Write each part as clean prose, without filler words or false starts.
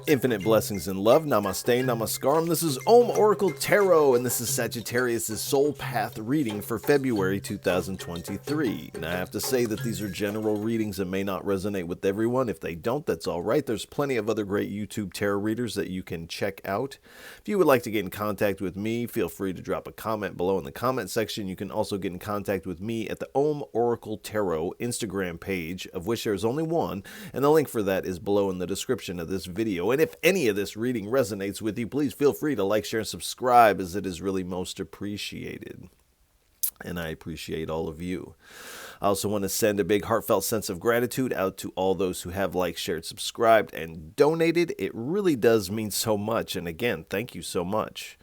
Infinite blessings and love. Namaste, namaskaram. This is Om Oracle Tarot, and this is Sagittarius' Soul Path reading for February 2023. And I have to say that these are general readings and may not resonate with everyone. If they don't, that's all right. There's plenty of other great YouTube tarot readers that you can check out. If you would like to get in contact with me, feel free to drop a comment below in the comment section. You can also get in contact with me at the Om Oracle Tarot Instagram page, of which there's only one, and the link for that is below in the description of this video. And if any of this reading resonates with you, please feel free to like, share, and subscribe, as it is really most appreciated. And I appreciate all of you. I also want to send a big heartfelt sense of gratitude out to all those who have liked, shared, subscribed, and donated. It really does mean so much. And again, thank you so much.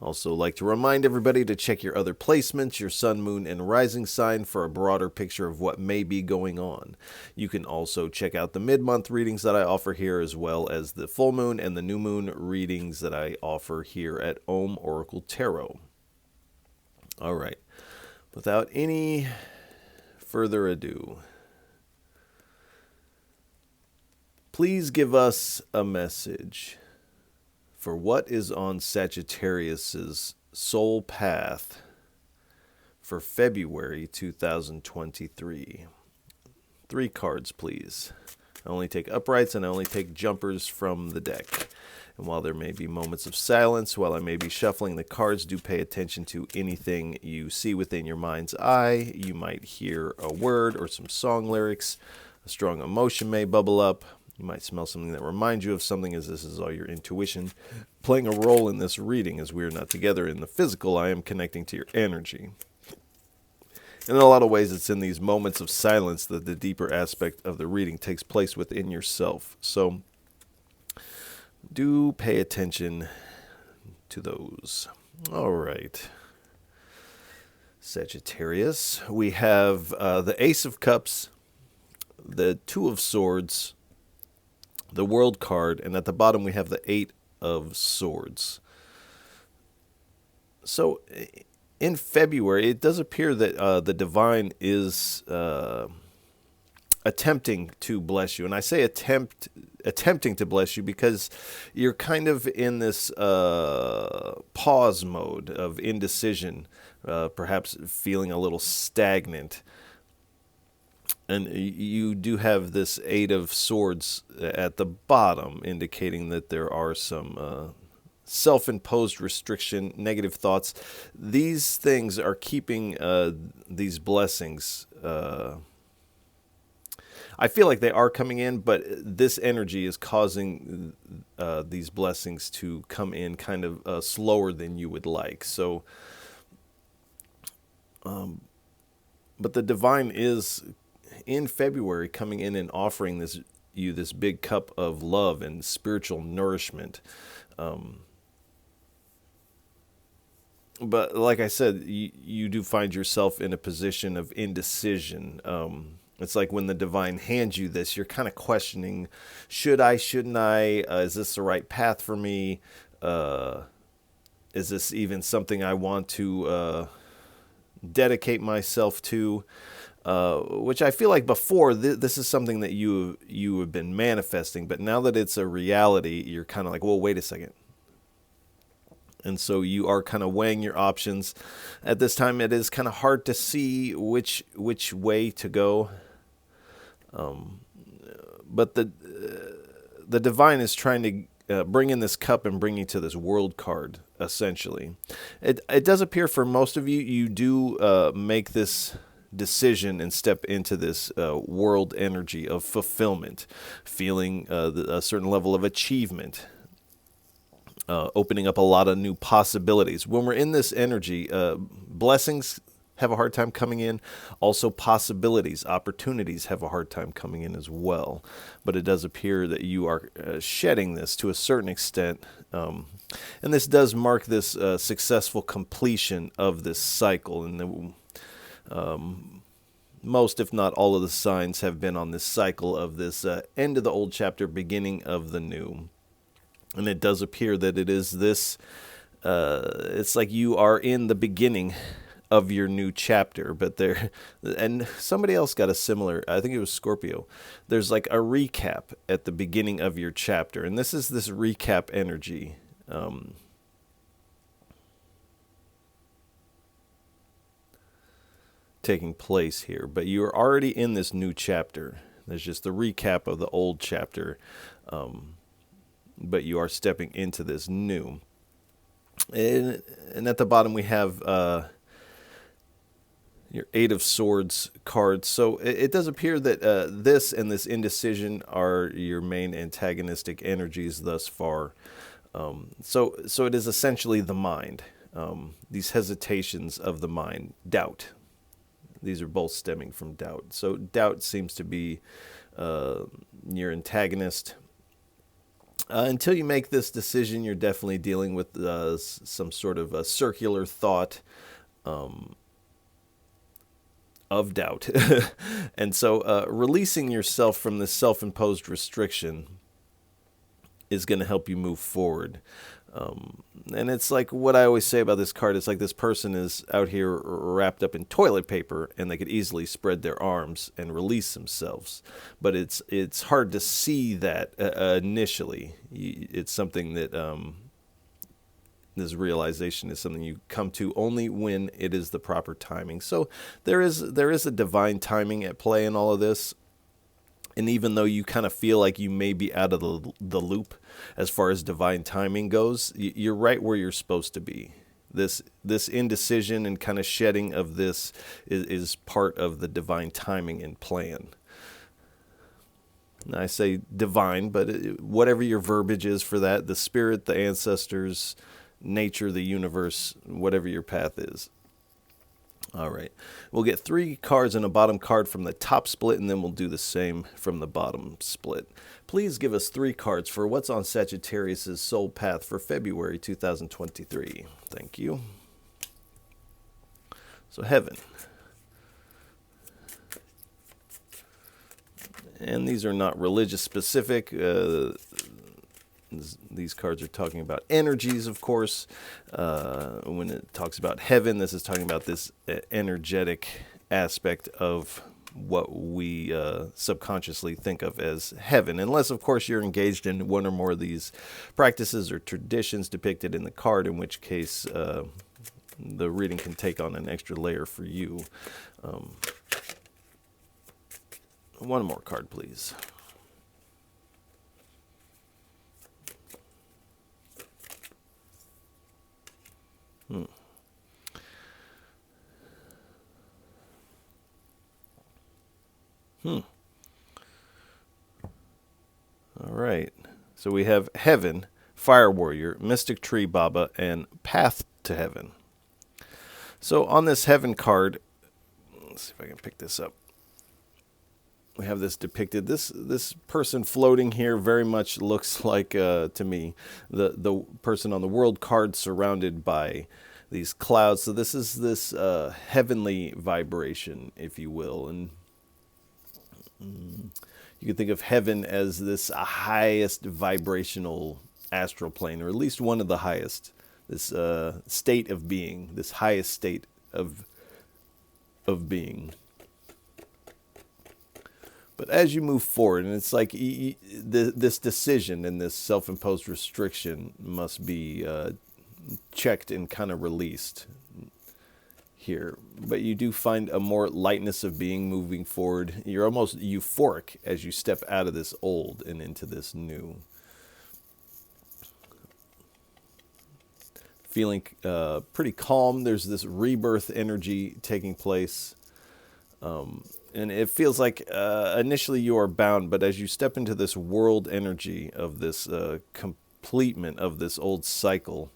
Also like to remind everybody to check your other placements, your sun, moon, and rising sign for a broader picture of what may be going on. You can also check out the mid-month readings that I offer here, as well as the full moon and the new moon readings that I offer here at Om Oracle Tarot. All right. Without any further ado, please give us a message for what is on Sagittarius's soul path for February 2023. 3 cards, please. I only take uprights and I only take jumpers from the deck. And while there may be moments of silence, while I may be shuffling the cards, do pay attention to anything you see within your mind's eye. You might hear a word or some song lyrics. A strong emotion may bubble up. You might smell something that reminds you of something, as this is all your intuition playing a role in this reading. As we are not together in the physical, I am connecting to your energy. And in a lot of ways, it's in these moments of silence that the deeper aspect of the reading takes place within yourself. So do pay attention to those. All right. Sagittarius, we have the Ace of Cups, the Two of Swords, the World card, and at the bottom we have the 8 of Swords. So in February, it does appear that the divine is attempting to bless you. And I say attempting to bless you because you're kind of in this pause mode of indecision, perhaps feeling a little stagnant. And you do have this 8 of Swords at the bottom, indicating that there are some self-imposed restriction, negative thoughts. These things are keeping these blessings. I feel like they are coming in, but this energy is causing these blessings to come in kind of slower than you would like. So, but the divine is in February coming in and offering this big cup of love and spiritual nourishment. But like I said, you do find yourself in a position of indecision. It's like when the divine hands you this, you're kind of questioning, should I, shouldn't I? Is this the right path for me? Is this even something I want to dedicate myself to? Which I feel like before, this is something that you have been manifesting, but now that it's a reality, you're kind of like, well, wait a second. And so you are kind of weighing your options. At this time, it is kind of hard to see which way to go. But the divine is trying to bring in this cup and bring you to this World card, essentially. It does appear for most of you, you do make this decision and step into this world energy of fulfillment, feeling a certain level of achievement, opening up a lot of new possibilities. When we're in this energy, blessings have a hard time coming in. Also possibilities, opportunities have a hard time coming in as well. But it does appear that you are shedding this to a certain extent. And this does mark this successful completion of this cycle. And most, if not all, of the signs have been on this cycle of this end of the old chapter, beginning of the new. And it does appear that it is this, it's like you are in the beginning of your new chapter, but there, and somebody else got a similar, I think it was Scorpio. There's like a recap at the beginning of your chapter, and this is this recap energy. Taking place here, but you're already in this new chapter. There's just the recap of the old chapter, but you are stepping into this new. And at the bottom we have your Eight of Swords card. So it does appear that this and this indecision are your main antagonistic energies thus far. So it is essentially the mind. These hesitations of the mind, doubt. These are both stemming from doubt. So doubt seems to be your antagonist. Until you make this decision, you're definitely dealing with some sort of a circular thought of doubt. And so releasing yourself from this self-imposed restriction is going to help you move forward. And it's like what I always say about this card. It's like this person is out here wrapped up in toilet paper, and they could easily spread their arms and release themselves. But it's hard to see that initially. It's something that this realization is something you come to only when it is the proper timing. So there is a divine timing at play in all of this. And even though you kind of feel like you may be out of the loop as far as divine timing goes, you're right where you're supposed to be. This indecision and kind of shedding of this is part of the divine timing and plan. And I say divine, but whatever your verbiage is for that, the spirit, the ancestors, nature, the universe, whatever your path is. All right, we'll get 3 cards and a bottom card from the top split, and then we'll do the same from the bottom split. Please give us 3 cards for what's on Sagittarius' soul path for February 2023. Thank you. So heaven. And these are not religious specific. These cards are talking about energies, of course. When it talks about heaven, this is talking about this energetic aspect of what we subconsciously think of as heaven. Unless, of course, you're engaged in one or more of these practices or traditions depicted in the card, in which case the reading can take on an extra layer for you. One more card, please. All right. So we have Heaven, Fire Warrior, Mystic Tree Baba, and Path to Heaven. So on this Heaven card, let's see if I can pick this up. We have this depicted. This person floating here very much looks like, to me, the person on the World card surrounded by these clouds. So this is this heavenly vibration, if you will. And you can think of heaven as this highest vibrational astral plane, or at least one of the highest. This state of being, this highest state of being. But as you move forward, and it's like this decision and this self-imposed restriction must be checked and kind of released here. But you do find a more lightness of being moving forward. You're almost euphoric as you step out of this old and into this new. Feeling pretty calm. There's this rebirth energy taking place. And it feels like initially you are bound, but as you step into this world energy of this completement of this old cycle,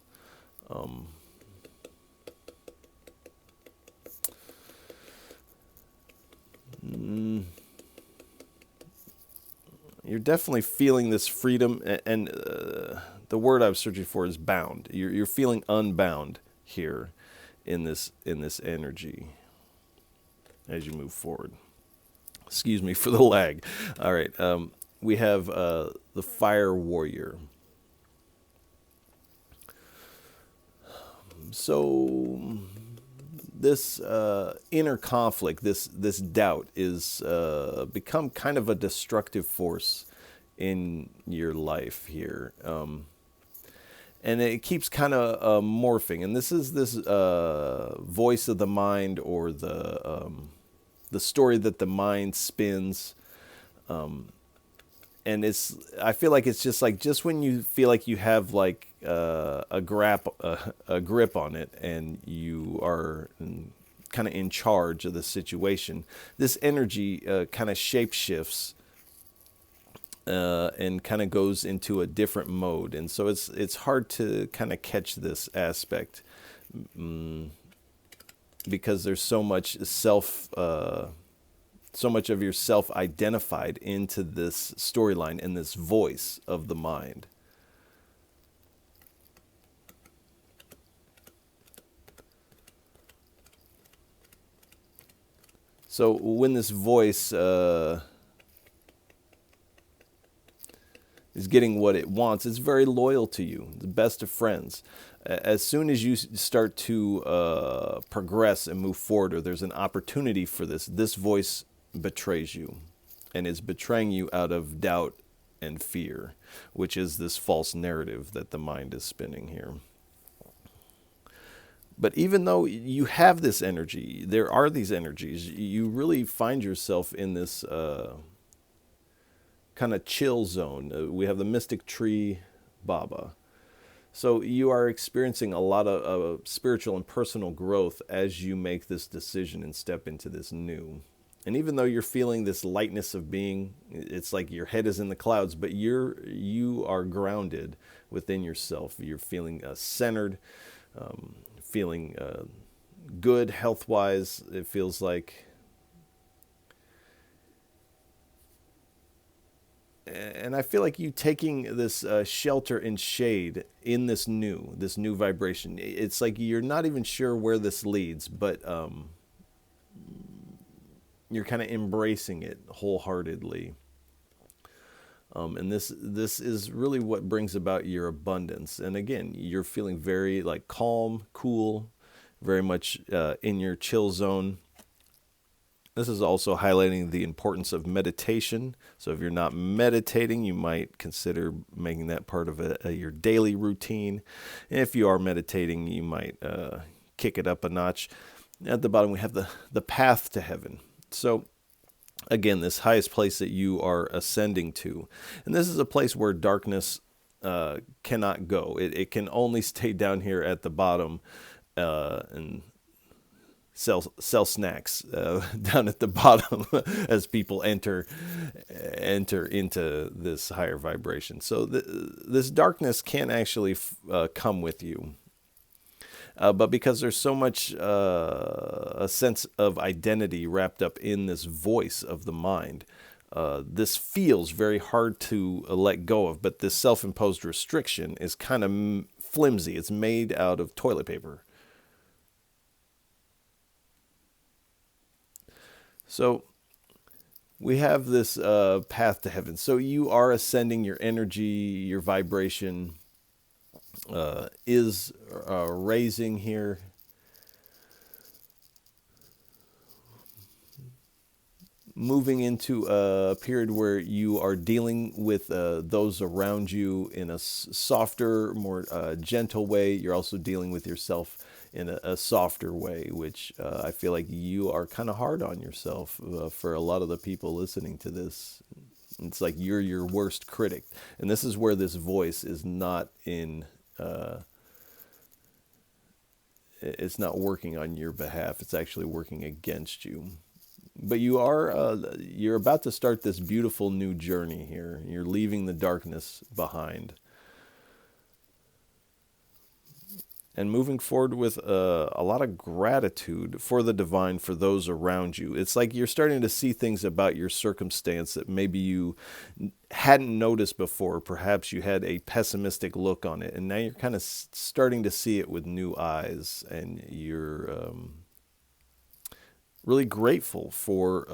you're definitely feeling this freedom, and the word I was searching for is bound. You're feeling unbound here in this energy as you move forward. Excuse me for the lag. All right, we have the Fire Warrior. So this inner conflict, this doubt, is become kind of a destructive force in your life here. And it keeps kind of morphing. And this is this voice of the mind, or the story that the mind spins. And I feel like it's just when you feel like you have like a grip on it, and you are kind of in charge of the situation, this energy kind of shapeshifts and kind of goes into a different mode. And so it's hard to kind of catch this aspect, because there's so much so much of yourself identified into this storyline and this voice of the mind. So when this voice is getting what it wants, it's very loyal to you, the best of friends. As soon as you start to progress and move forward, or there's an opportunity for this voice betrays you, and is betraying you out of doubt and fear, which is this false narrative that the mind is spinning here. But even though you have this energy, there are these energies, you really find yourself in this kind of chill zone. We have the mystic tree Baba. So you are experiencing a lot of spiritual and personal growth as you make this decision and step into this new. And even though you're feeling this lightness of being, it's like your head is in the clouds, but you are grounded within yourself. You're feeling centered, feeling good health-wise. It feels like. And I feel like you taking this shelter and shade in this new vibration. It's like you're not even sure where this leads, but you're kind of embracing it wholeheartedly. And this is really what brings about your abundance. And again, you're feeling very like calm, cool, very much in your chill zone. This is also highlighting the importance of meditation. So if you're not meditating, you might consider making that part of your daily routine. And if you are meditating, you might kick it up a notch. At the bottom, we have the path to heaven. So again, this highest place that you are ascending to. And this is a place where darkness cannot go. It can only stay down here at the bottom and sell snacks down at the bottom as people enter into this higher vibration. So this darkness can actually come with you. But because there's so much a sense of identity wrapped up in this voice of the mind, this feels very hard to let go of. But this self-imposed restriction is kind of flimsy. It's made out of toilet paper. So we have this path to heaven. So you are ascending, your energy, your vibration is raising here. Moving into a period where you are dealing with those around you in a softer, more gentle way. You're also dealing with yourself in a softer way, which I feel like you are kind of hard on yourself for a lot of the people listening to this. It's like you're your worst critic. And this is where this voice is not it's not working on your behalf. It's actually working against you. But you're about to start this beautiful new journey here. You're leaving the darkness behind. And moving forward with a lot of gratitude for the divine, for those around you. It's like you're starting to see things about your circumstance that maybe you hadn't noticed before. Perhaps you had a pessimistic look on it, and now you're kind of starting to see it with new eyes, and you're really grateful for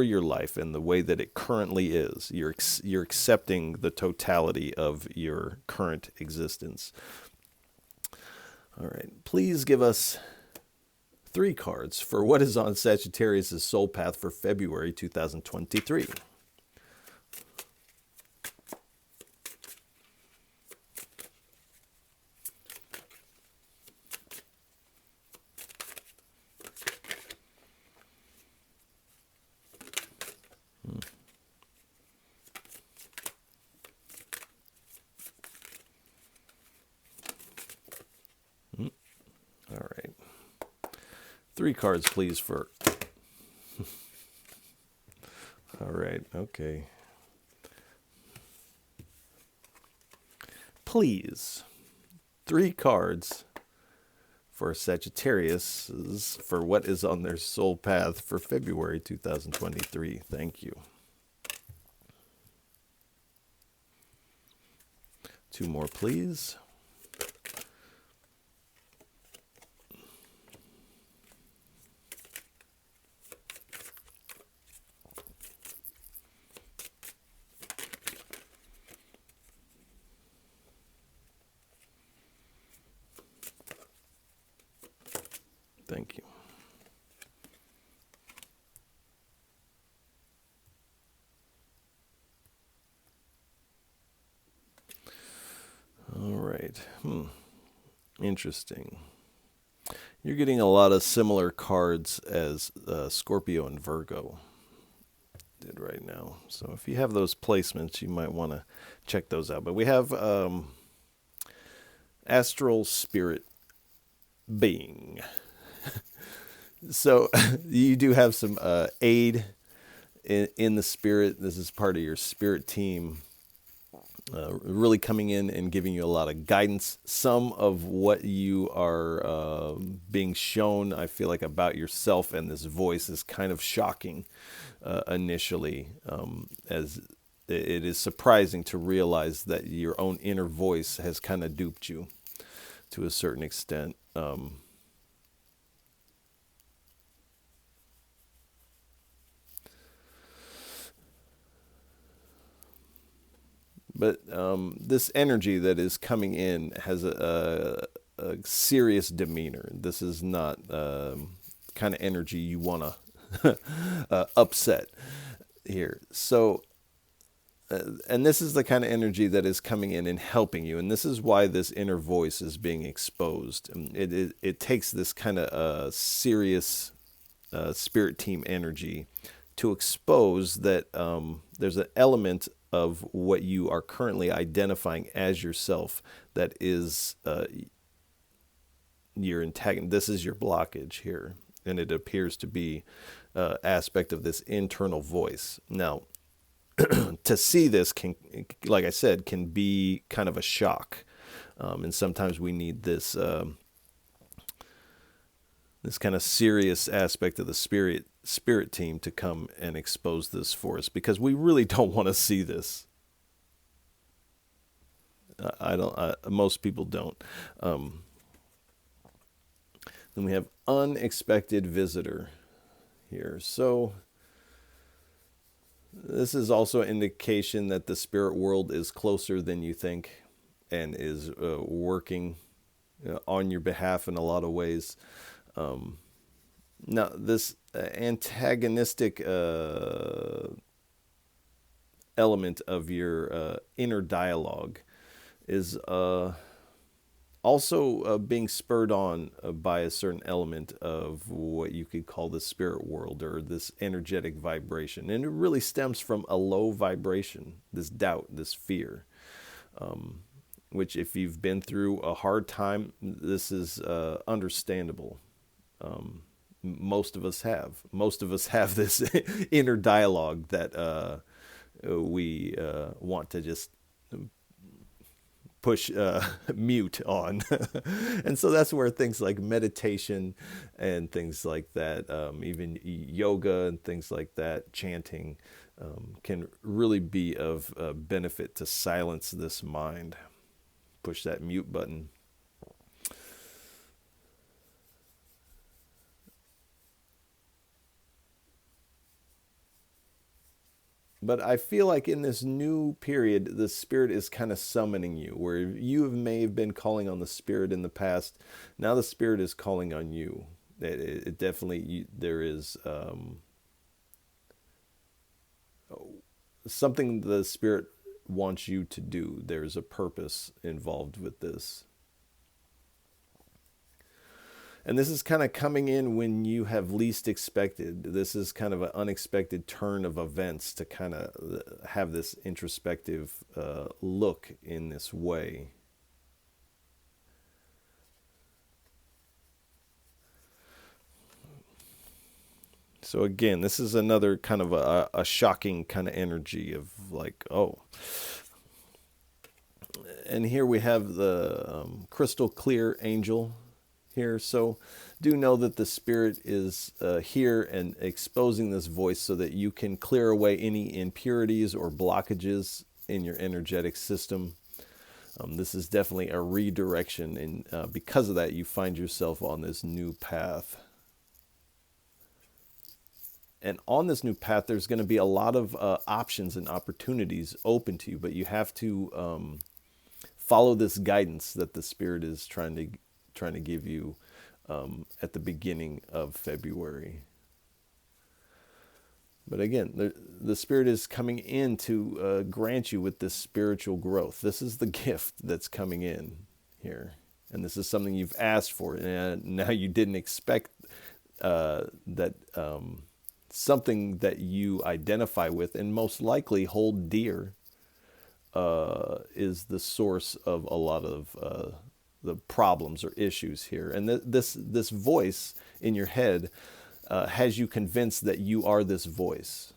your life and the way that it currently is. You're accepting the totality of your current existence. All right. Please give us 3 cards for what is on Sagittarius' soul path for February 2023. All right. 3 cards, please, for... All right. Okay. Please. 3 cards for Sagittarius for what is on their soul path for February 2023. Thank you. 2 more, please. Thank you. All right. Interesting. You're getting a lot of similar cards as Scorpio and Virgo did right now. So if you have those placements, you might want to check those out. But we have astral spirit being. So you do have some aid in the spirit. This is part of your spirit team. Really coming in and giving you a lot of guidance. Some of what you are being shown, I feel like, about yourself and this voice is kind of shocking initially, as it is surprising to realize that your own inner voice has kind of duped you to a certain extent. But this energy that is coming in has a serious demeanor. This is not kind of energy you want to upset here. So, and this is the kind of energy that is coming in and helping you. And this is why this inner voice is being exposed. It takes this kind of serious spirit team energy to expose that there's an element of what you are currently identifying as yourself that is your antagonist. This is your blockage here, and it appears to be aspect of this internal voice. Now, to see this can, like I said, can be kind of a shock, and sometimes we need this this kind of serious aspect of the spirit team to come and expose this for us, because we really don't want to see this. Most people don't. Then we have unexpected visitor here. So this is also an indication that the spirit world is closer than you think and is working on your behalf in a lot of ways. Now, this antagonistic element of your inner dialogue is also being spurred on by a certain element of what you could call the spirit world, or this energetic vibration. And it really stems from a low vibration, this doubt, this fear, which, if you've been through a hard time, this is understandable. Most of us have. Most of us have this inner dialogue that we want to just push mute on. And so that's where things like meditation and things like that, even yoga and things like that, chanting, can really be of benefit to silence this mind. Push that mute button. But I feel like in this new period, the Spirit is kind of summoning you, where you may have been calling on the Spirit in the past. Now the Spirit is calling on you. It definitely, there is something the Spirit wants you to do. There's a purpose involved with this. And this is kind of coming in when you have least expected. This is kind of an unexpected turn of events to kind of have this introspective look in this way. So again, this is another kind of a shocking kind of energy of like, oh. And here we have the crystal clear angel here. So do know that the Spirit is here and exposing this voice so that you can clear away any impurities or blockages in your energetic system. This is definitely a redirection, and because of that, you find yourself on this new path. And on this new path, there's going to be a lot of options and opportunities open to you, but you have to follow this guidance that the Spirit is trying to give you at the beginning of February. But again, the Spirit is coming in to grant you with this spiritual growth. This is the gift that's coming in here. And this is something you've asked for. And now you didn't expect that something that you identify with and most likely hold dear is the source of a lot of the problems or issues here. And this voice in your head has you convinced that you are this voice.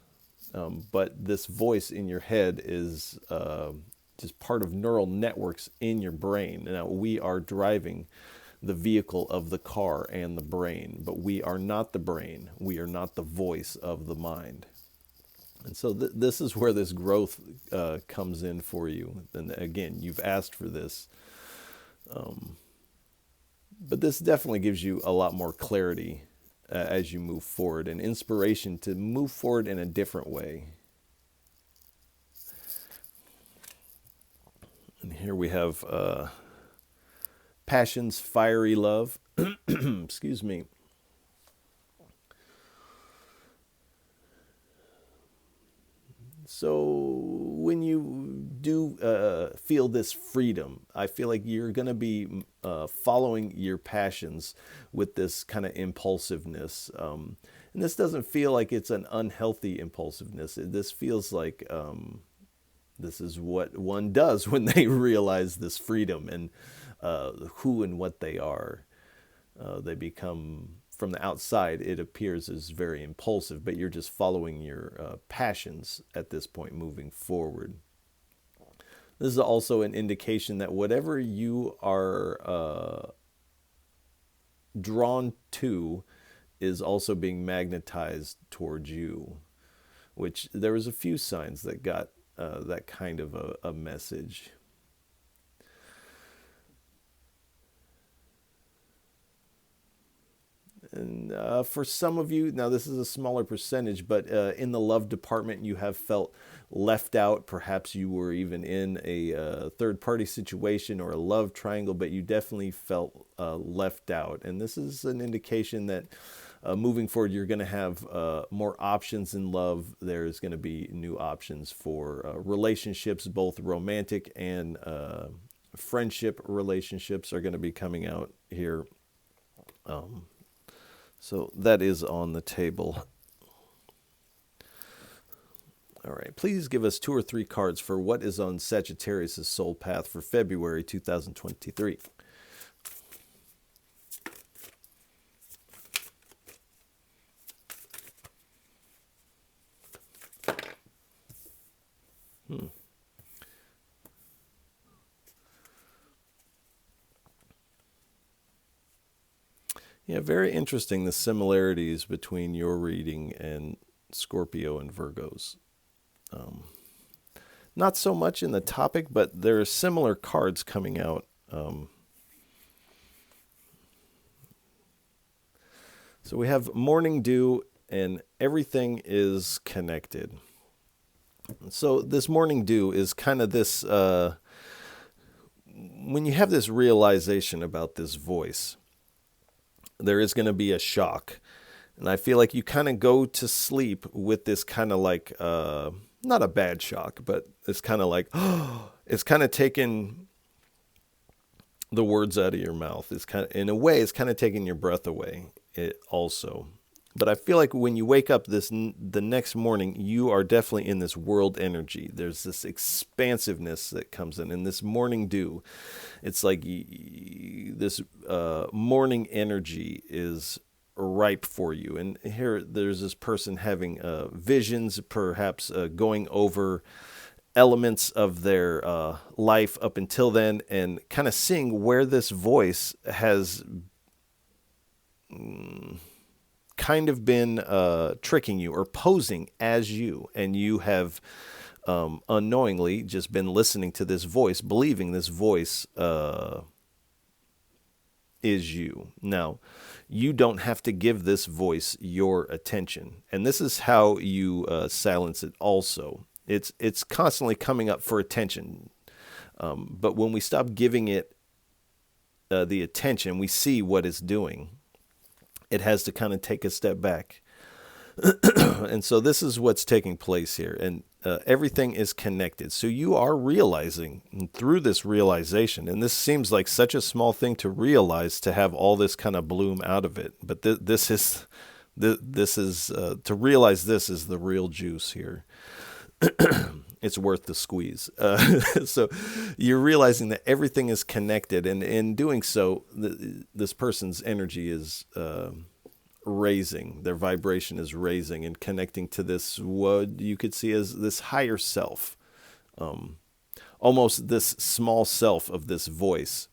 But this voice in your head is just part of neural networks in your brain. Now, we are driving the vehicle of the car and the brain, but we are not the brain. We are not the voice of the mind. And so this is where this growth comes in for you. And again, you've asked for this. But this definitely gives you a lot more clarity as you move forward, and inspiration to move forward in a different way. And here we have passion's fiery love. Excuse me. So when you do feel this freedom, I feel like you're going to be following your passions with this kind of impulsiveness. And this doesn't feel like it's an unhealthy impulsiveness. This feels like this is what one does when they realize this freedom and who and what they are. They become, from the outside, it appears as very impulsive, but you're just following your passions at this point moving forward. This is also an indication that whatever you are drawn to is also being magnetized towards you, which there was a few signs that got that kind of a message. And for some of you, now this is a smaller percentage, but in the love department, you have felt left out. Perhaps you were even in a third-party situation or a love triangle, but you definitely felt left out. And this is an indication that moving forward, you're going to have more options in love. There's going to be new options for relationships, both romantic and friendship relationships are going to be coming out here. So that is on the table. All right, please give us 2 or 3 cards for what is on Sagittarius' soul path for February 2023. Yeah, very interesting, the similarities between your reading and Scorpio and Virgos. Not so much in the topic, but there are similar cards coming out. So we have Morning Dew, and everything is connected. So this morning dew is kind of this, when you have this realization about this voice, there is going to be a shock. And I feel like you kind of go to sleep with this kind of like, not a bad shock, but it's kind of like, it's kind of taking the words out of your mouth. It's kind of, in a way, it's kind of taking your breath away. It also. But I feel like when you wake up the next morning, you are definitely in this world energy. There's this expansiveness that comes in this morning dew. It's like this morning energy is ripe for you. And here there's this person having visions, perhaps going over elements of their life up until then, and kind of seeing where this voice has kind of been tricking you or posing as you, and you have unknowingly just been listening to this voice, believing this voice is you. Now, you don't have to give this voice your attention, and this is how you silence it also. It's constantly coming up for attention, but when we stop giving it the attention, we see what it's doing. It has to kind of take a step back. And so this is what's taking place here. And everything is connected. So you are realizing through this realization, and this seems like such a small thing to realize, to have all this kind of bloom out of it. But this is to realize this is the real juice here. It's worth the squeeze. So you're realizing that everything is connected, and in doing so, this person's energy is raising. Their vibration is raising and connecting to this, what you could see as this higher self. Almost this small self of this voice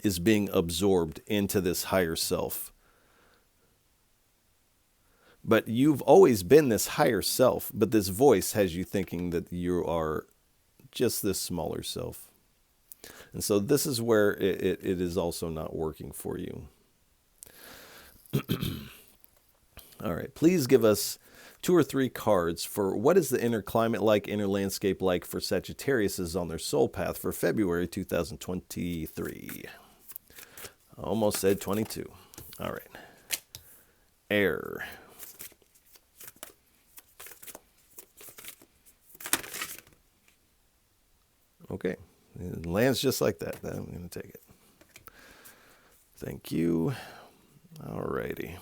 is being absorbed into this higher self. But you've always been this higher self, but this voice has you thinking that you are just this smaller self. And so this is where it is also not working for you. All right, please give us 2 or 3 cards for what is the inner climate like, inner landscape like for Sagittarius on their soul path for February 2023. I almost said 22. All right. Air. Okay, it lands just like that. I'm going to take it. Thank you. All righty.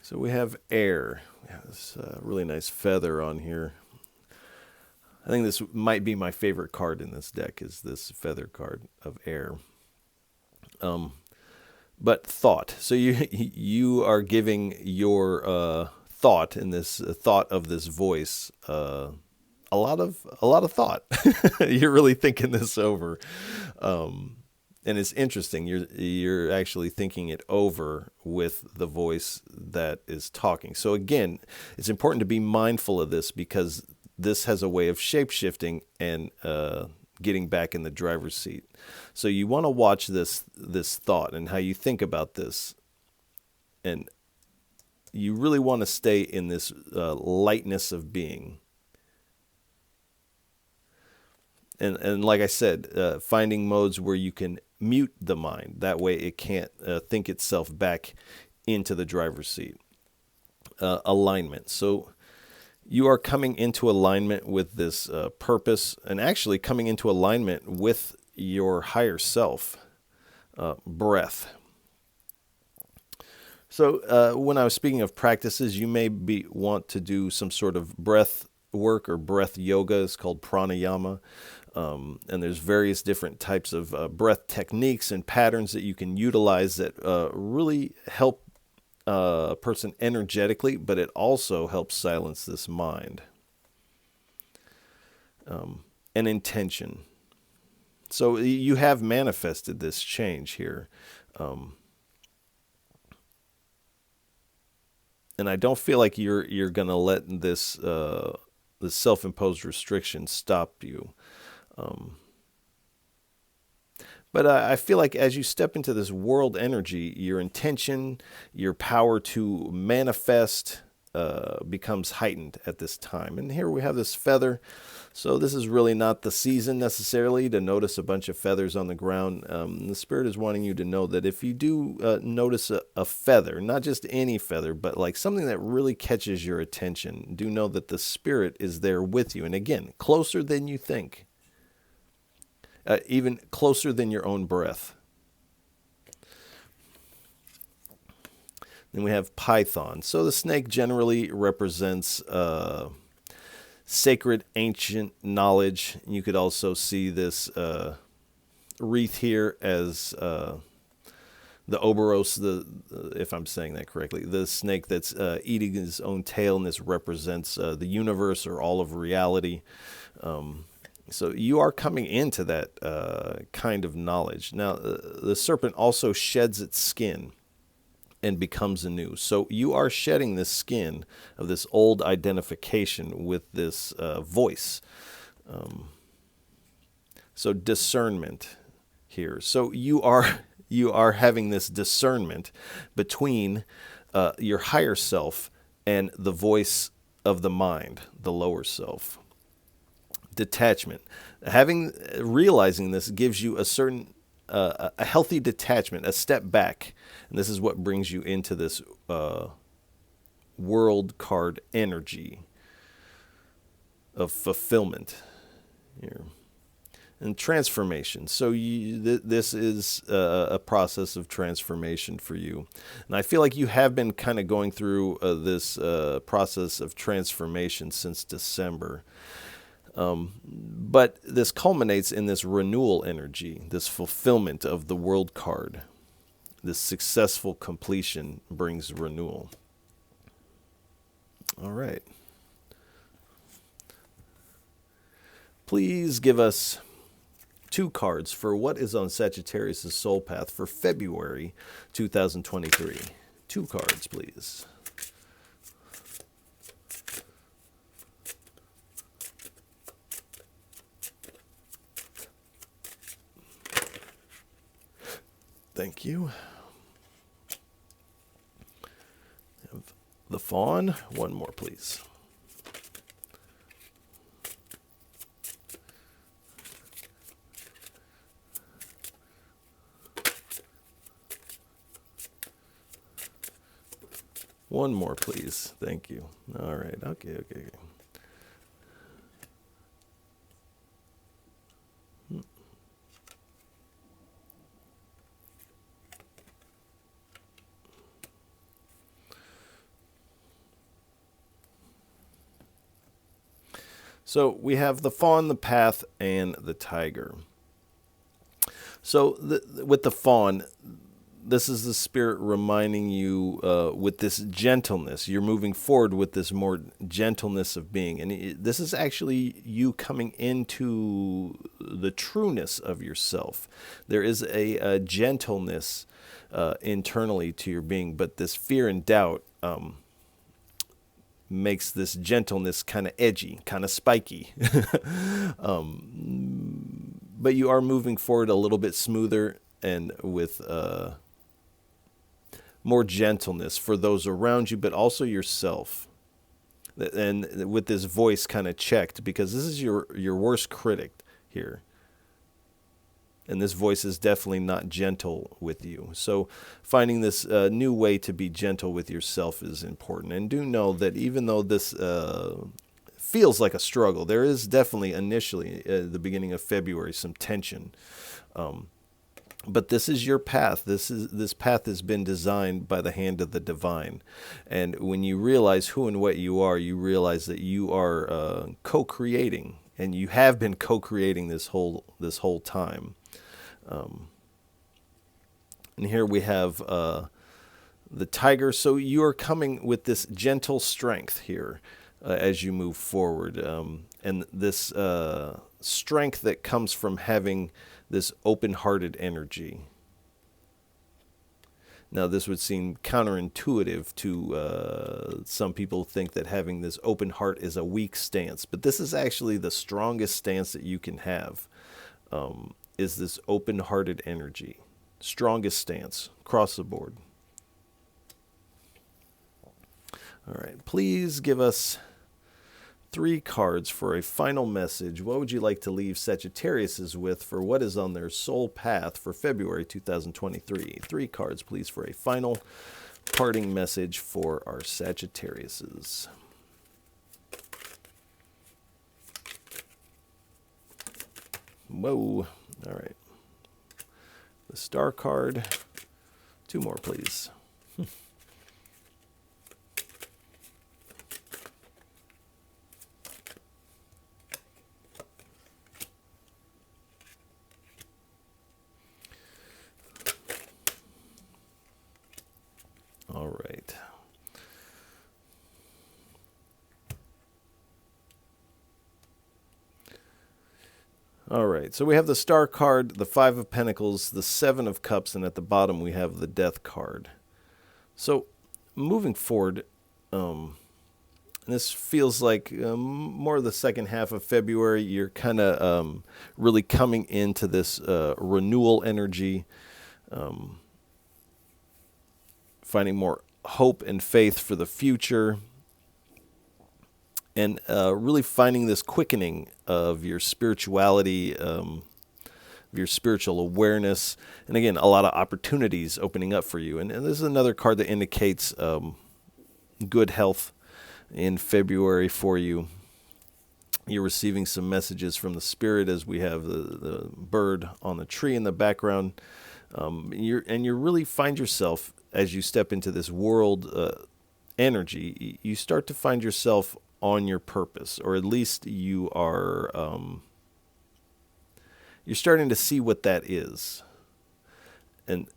So we have air. We have this really nice feather on here. I think this might be my favorite card in this deck, is this feather card of air. But thought. So you are giving your thought in this thought of this voice a lot of thought. You're really thinking this over, and it's interesting. You're actually thinking it over with the voice that is talking. So again, it's important to be mindful of this, because this has a way of shape-shifting and getting back in the driver's seat. So you want to watch this thought and how you think about this, and you really want to stay in this lightness of being. And like I said, finding modes where you can mute the mind. That way it can't think itself back into the driver's seat. Alignment. So you are coming into alignment with this purpose, and actually coming into alignment with your higher self. Breath. So when I was speaking of practices, you may want to do some sort of breath work or breath yoga. It's called pranayama. And there's various different types of breath techniques and patterns that you can utilize that really help a person energetically, but it also helps silence this mind. And intention. So you have manifested this change here. And I don't feel like you're going to let this self-imposed restriction stop you. But I feel like as you step into this world energy, your intention, your power to manifest becomes heightened at this time. And here we have this feather. So this is really not the season necessarily to notice a bunch of feathers on the ground. The Spirit is wanting you to know that if you do notice a feather, not just any feather, but like something that really catches your attention, do know that the Spirit is there with you. And again, closer than you think. Even closer than your own breath. Then we have Python. So the snake generally represents sacred ancient knowledge. You could also see this wreath here as the Oberos, if I'm saying that correctly, the snake that's eating his own tail, and this represents the universe or all of reality. So you are coming into that kind of knowledge. Now, the serpent also sheds its skin and becomes anew. So you are shedding this skin of this old identification with this voice. So discernment here. So you are having this discernment between your higher self and the voice of the mind, the lower self. Detachment. Realizing this gives you a certain a healthy detachment, a step back. And this is what brings you into this world card energy of fulfillment here. And transformation. So this is a process of transformation for you. And I feel like you have been kind of going through this process of transformation since December. But this culminates in this renewal energy, this fulfillment of the world card. This successful completion brings renewal. All right. Please give us 2 cards for what is on Sagittarius' soul path for February 2023. 2 cards, please. Thank you. Have the fawn. 1 more, please. One more, please. Thank you. All right. Okay. So we have the fawn, the path, and the tiger. So with the fawn, this is the Spirit reminding you with this gentleness. You're moving forward with this more gentleness of being. And this is actually you coming into the trueness of yourself. There is a gentleness internally to your being, but this fear and doubt makes this gentleness kind of edgy, kind of spiky. But you are moving forward a little bit smoother and with more gentleness for those around you, but also yourself. And with this voice kind of checked, because this is your worst critic here. And this voice is definitely not gentle with you. So finding this new way to be gentle with yourself is important. And do know that even though this feels like a struggle, there is definitely initially at the beginning of February some tension. But this is your path. This path has been designed by the hand of the divine. And when you realize who and what you are, you realize that you are co-creating. And you have been co-creating this whole time. And here we have the tiger. So you are coming with this gentle strength here as you move forward. And this strength that comes from having this open-hearted energy. Now, this would seem counterintuitive to some people think that having this open heart is a weak stance. But this is actually the strongest stance that you can have, is this open-hearted energy. Strongest stance across the board. All right, please give us 3 cards for a final message. What would you like to leave Sagittariuses with for what is on their soul path for February 2023? 3 cards, please, for a final parting message for our Sagittariuses. Whoa. All right. The Star card. 2 more, please. All right. All right, so we have the Star card, the 5 of Pentacles, the 7 of Cups, and at the bottom we have the Death card. So moving forward, this feels like more of the second half of February. You're kind of really coming into this renewal energy, finding more hope and faith for the future, and really finding this quickening of your spirituality, your spiritual awareness, and again, a lot of opportunities opening up for you. And this is another card that indicates good health in February for you. You're receiving some messages from the spirit as we have the bird on the tree in the background. You really find yourself, as you step into this world energy, you start to find yourself on your purpose, or at least you are you're starting to see what that is. And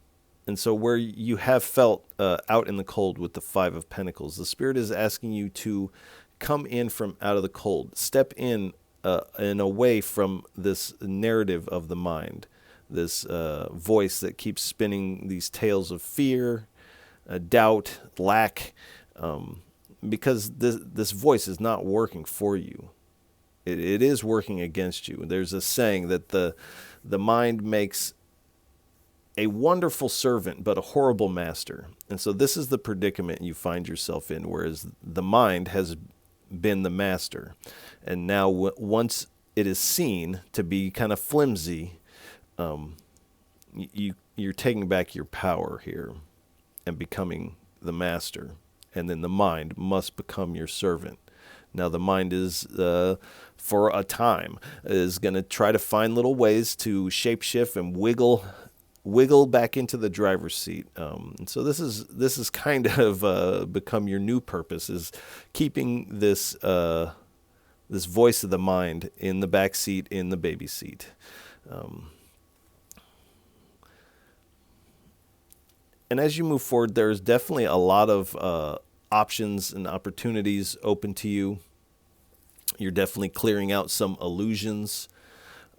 so where you have felt out in the cold with the 5 of Pentacles, the Spirit is asking you to come in from out of the cold, step in and away from this narrative of the mind, this voice that keeps spinning these tales of fear, doubt, lack, because this voice is not working for you. It is working against you. There's a saying that the mind makes a wonderful servant, but a horrible master. And so this is the predicament you find yourself in, whereas the mind has been the master. And now once it is seen to be kind of flimsy, you're taking back your power here and becoming the master. And then the mind must become your servant. Now the mind is, for a time, is going to try to find little ways to shapeshift and wiggle back into the driver's seat. And so this is kind of become your new purpose, is keeping this this voice of the mind in the back seat, in the baby seat. And as you move forward, there's definitely a lot of options and opportunities open to you. You're definitely clearing out some illusions.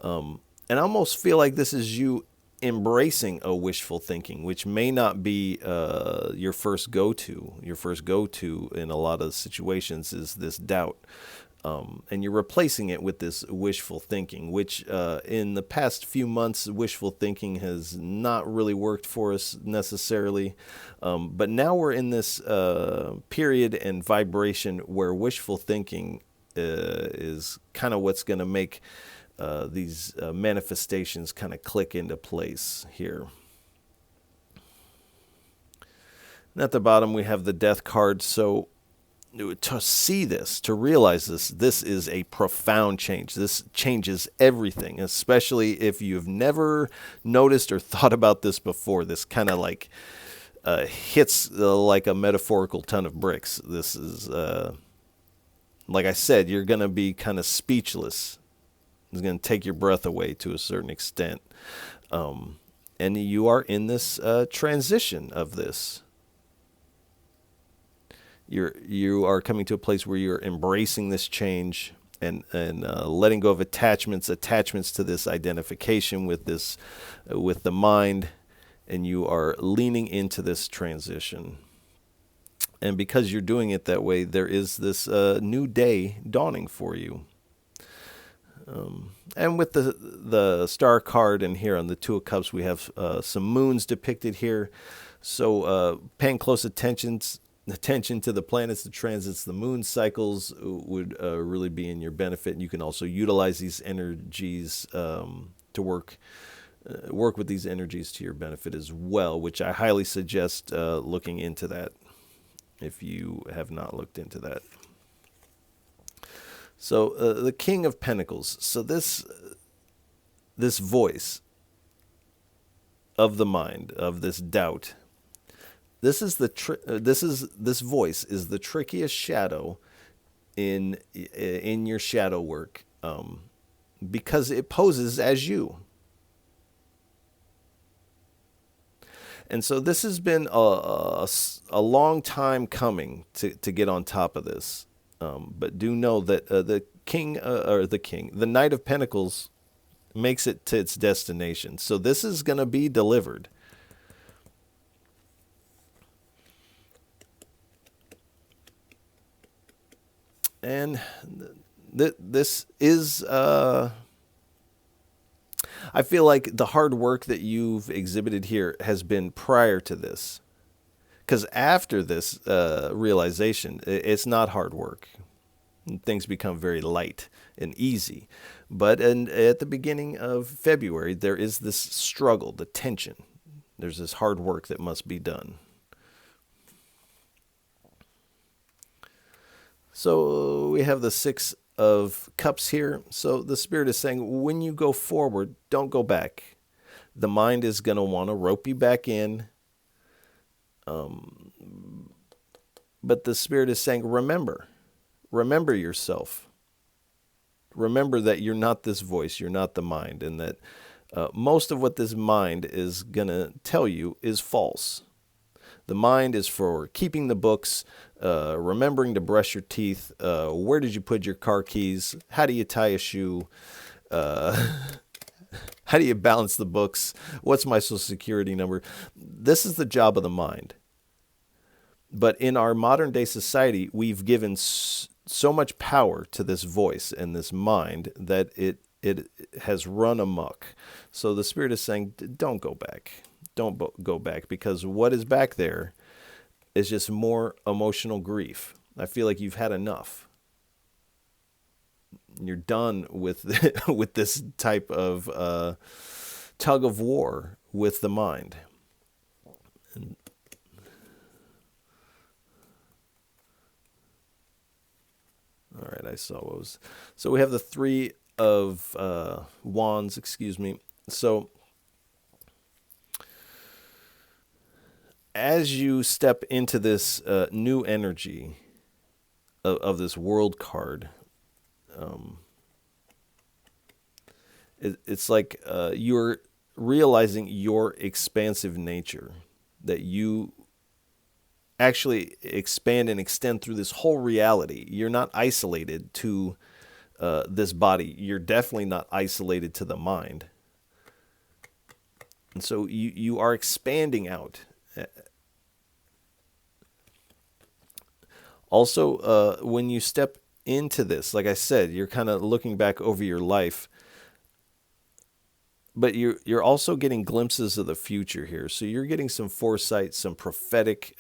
And I almost feel like this is you embracing a wishful thinking, which may not be your first go-to. Your first go-to in a lot of situations is this doubt. And you're replacing it with this wishful thinking, which in the past few months, wishful thinking has not really worked for us necessarily. But now we're in this period and vibration where wishful thinking is kind of what's going to make these manifestations kind of click into place here. And at the bottom, we have the Death card. So to see this, to realize this is a profound change. This changes everything, especially if you've never noticed or thought about this before. This kind of like hits like a metaphorical ton of bricks. This is, like I said, you're going to be kind of speechless. It's going to take your breath away to a certain extent. And you are in this transition of this. You are coming to a place where you're embracing this change and letting go of attachments to this identification with the mind, and you are leaning into this transition. And because you're doing it that way, there is this new day dawning for you. And with the Star card and here on the 2 of Cups, we have some moons depicted here. So paying close attention attention to the planets, the transits, the moon cycles would really be in your benefit. And you can also utilize these energies to work with these energies to your benefit as well, which I highly suggest looking into that if you have not looked into that. So the King of Pentacles. So this voice of the mind, of this doubt, this voice is the trickiest shadow in your shadow work, because it poses as you. And so this has been a long time coming to get on top of this. But do know that the Knight of Pentacles makes it to its destination. So this is going to be delivered. And this is, I feel like the hard work that you've exhibited here has been prior to this. Because after this realization, it's not hard work. Things become very light and easy. But at the beginning of February, there is this struggle, the tension. There's this hard work that must be done. So we have the Six of Cups here. So the Spirit is saying, when you go forward, don't go back. The mind is going to want to rope you back in. But the Spirit is saying, remember yourself. Remember that you're not this voice, you're not the mind, and that most of what this mind is going to tell you is false. The mind is for keeping the books, remembering to brush your teeth, where did you put your car keys, how do you tie a shoe, how do you balance the books, what's my social security number. This is the job of the mind. But in our modern day society, we've given so much power to this voice and this mind that it has run amok. So the Spirit is saying, don't go back. Don't go back, because what is back there is just more emotional grief. I feel like you've had enough. You're done with with this type of tug of war with the mind. And all right, I saw what was. So we have the Three of Wands, excuse me. So as you step into this new energy of this World card, it's like you're realizing your expansive nature, that you actually expand and extend through this whole reality. You're not isolated to this body. You're definitely not isolated to the mind. And so you are expanding out. Also, when you step into this, like I said, you're kind of looking back over your life, but you're also getting glimpses of the future here. So you're getting some foresight, some prophetic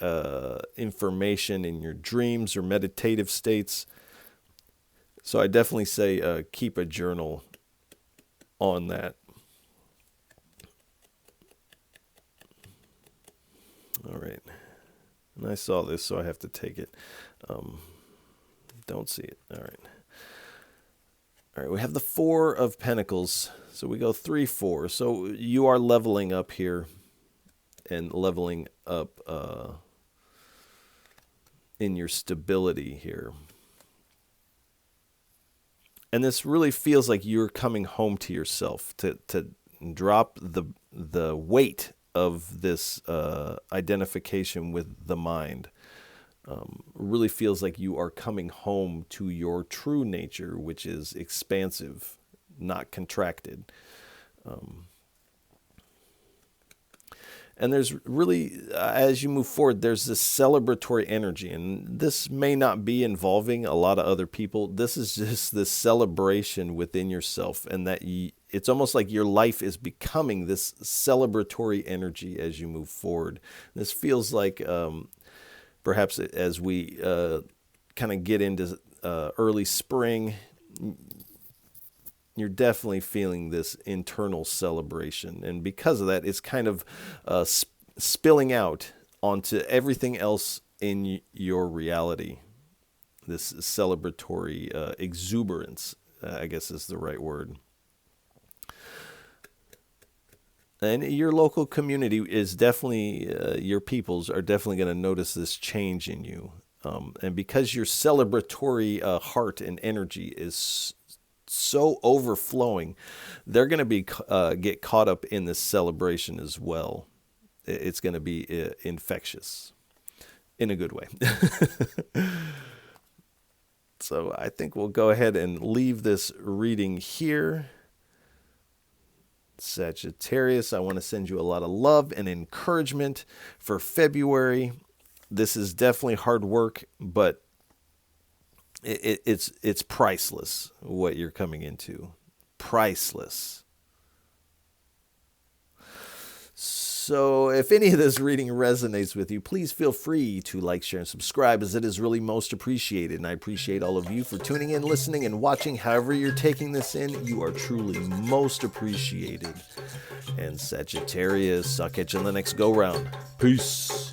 information in your dreams or meditative states. So I definitely say keep a journal on that. All right. And I saw this, so I have to take it. Don't see it. All right. All right, we have the Four of Pentacles. So we go 3, 4. So you are leveling up here and leveling up in your stability here. And this really feels like you're coming home to yourself, to drop the weight of this identification with the mind. Really feels like you are coming home to your true nature, which is expansive, not contracted. And there's really, as you move forward, there's this celebratory energy. And this may not be involving a lot of other people. This is just this celebration within yourself. And that it's almost like your life is becoming this celebratory energy as you move forward. This feels like perhaps as we kind of get into early spring, you're definitely feeling this internal celebration. And because of that, it's kind of spilling out onto everything else in your reality. This celebratory exuberance, I guess is the right word. And your local community is definitely, your peoples are definitely going to notice this change in you. And because your celebratory heart and energy is so overflowing, they're going to be get caught up in this celebration as well. It's going to be infectious in a good way. So I think we'll go ahead and leave this reading here. Sagittarius, I want to send you a lot of love and encouragement for February. This is definitely hard work, but it's priceless what you're coming into. Priceless. So if any of this reading resonates with you, please feel free to like, share, and subscribe, as it is really most appreciated. And I appreciate all of you for tuning in, listening, and watching. However you're taking this in, you are truly most appreciated. And Sagittarius, I'll catch you on the next go-round. Peace.